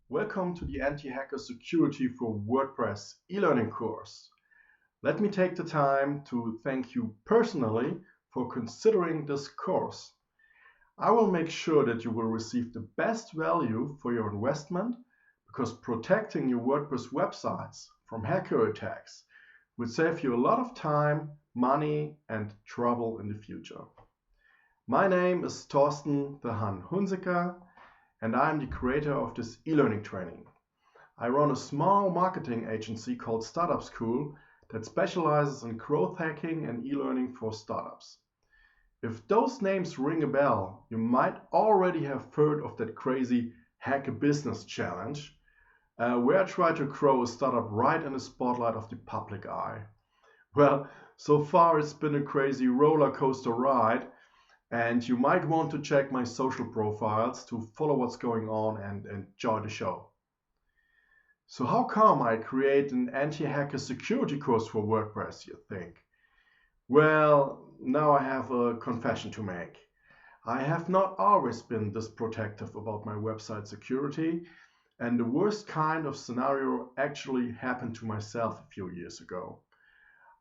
Welcome to the Anti-Hacker Security for WordPress e-learning course. Let me take the time to thank you personally for considering this course. I will make sure that you will receive the best value for your investment because protecting your WordPress websites from hacker attacks will save you a lot of time, money, and trouble in the future. My name is Thorsten the Han Hunziker, and I am the creator of this e-learning training. I run a small marketing agency called Startup School that specializes in growth hacking and e-learning for startups. If those names ring a bell, you might already have heard of that crazy Hack a Business challenge, where I try to grow a startup right in the spotlight of the public eye. Well, so far it's been a crazy roller coaster ride, and you might want to check my social profiles to follow what's going on and enjoy the show. So how come I create an anti-hacker security course for WordPress, you think? Well, now I have a confession to make. I have not always been this protective about my website security, and the worst kind of scenario actually happened to myself a few years ago.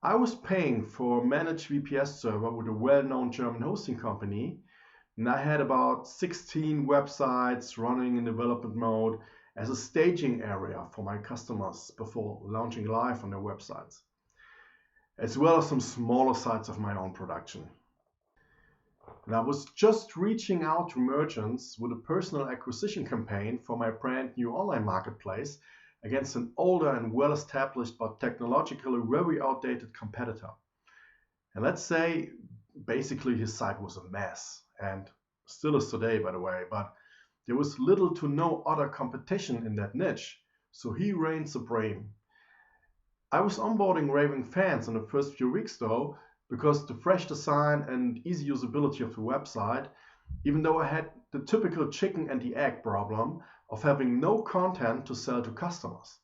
I was paying for a managed VPS server with a well-known German hosting company, and I had about 16 websites running in development mode as a staging area for my customers before launching live on their websites, as well as some smaller sites of my own production. And I was just reaching out to merchants with a personal acquisition campaign for my brand new online marketplace against an older and well-established but technologically very outdated competitor. And let's say basically his site was a mess, and still is today, by the way, but there was little to no other competition in that niche, so he reigned supreme. I was onboarding raving fans in the first few weeks though, because the fresh design and easy usability of the website, even though I had the typical chicken and the egg problem of having no content to sell to customers.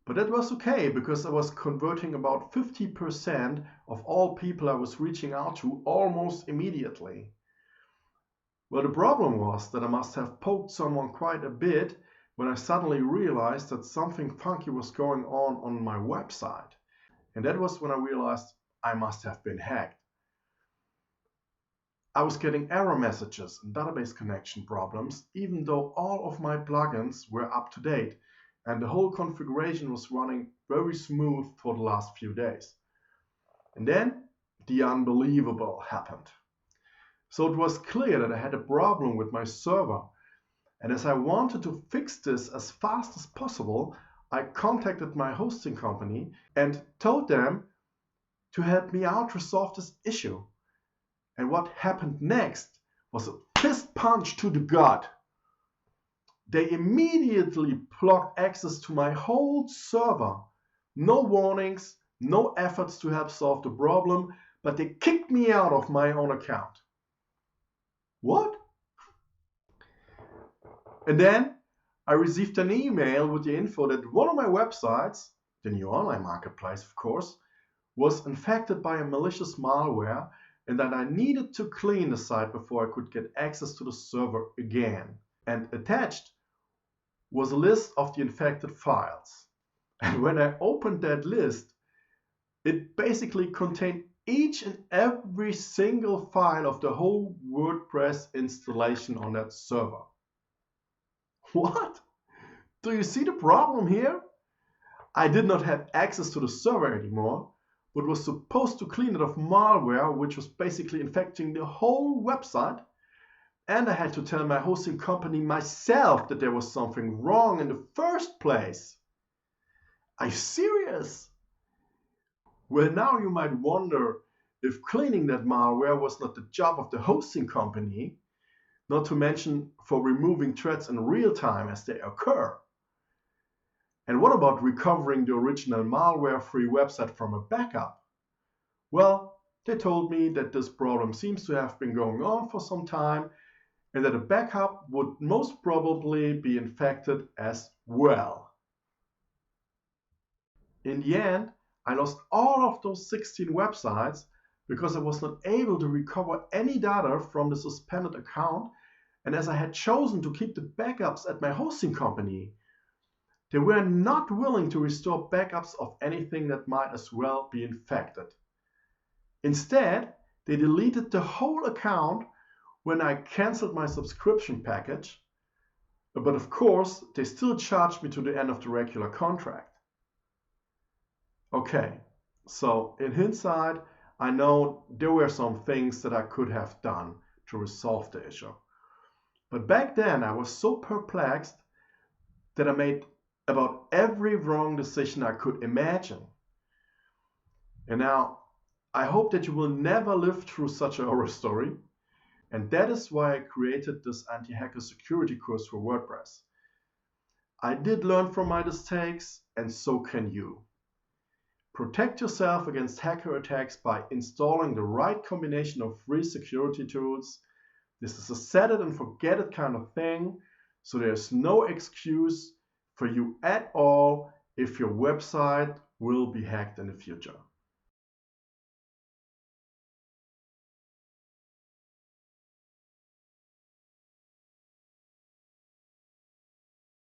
But that was okay because I was converting about 50% of all people I was reaching out to almost immediately. Well, the problem was that I must have poked someone quite a bit when I suddenly realized that something funky was going on my website. And that was when I realized I must have been hacked. I was getting error messages and database connection problems, even though all of my plugins were up to date and the whole configuration was running very smooth for the last few days. And then the unbelievable happened. So it was clear that I had a problem with my server, and as I wanted to fix this as fast as possible, I contacted my hosting company and told them to help me out resolve this issue. And what happened next was a fist punch to the gut. They immediately blocked access to my whole server. No warnings, no efforts to help solve the problem, but they kicked me out of my own account. What? And then I received an email with the info that one of my websites, the new online marketplace of course, was infected by a malicious malware and that I needed to clean the site before I could get access to the server again. And attached was a list of the infected files. And when I opened that list, it basically contained each and every single file of the whole WordPress installation on that server. What? Do you see the problem here? I did not have access to the server anymore, but was supposed to clean it of malware, which was basically infecting the whole website. And I had to tell my hosting company myself that there was something wrong in the first place. Are you serious? Well, now you might wonder if cleaning that malware was not the job of the hosting company, not to mention for removing threats in real time as they occur. And what about recovering the original malware-free website from a backup? Well, they told me that this problem seems to have been going on for some time and that a backup would most probably be infected as well. In the end, I lost all of those 16 websites because I was not able to recover any data from the suspended account, And as I had chosen to keep the backups at my hosting company, they were not willing to restore backups of anything that might as well be infected. Instead, they deleted the whole account when I canceled my subscription package, but of course, they still charged me to the end of the regular contract. Okay, so in hindsight, I know there were some things that I could have done to resolve the issue. But back then, I was so perplexed that I made about every wrong decision I could imagine. And now, I hope that you will never live through such a horror story. And that is why I created this anti-hacker security course for WordPress. I did learn from my mistakes, and so can you. Protect yourself against hacker attacks by installing the right combination of free security tools. This is a set it and forget it kind of thing, so there's no excuse for you at all if your website will be hacked in the future.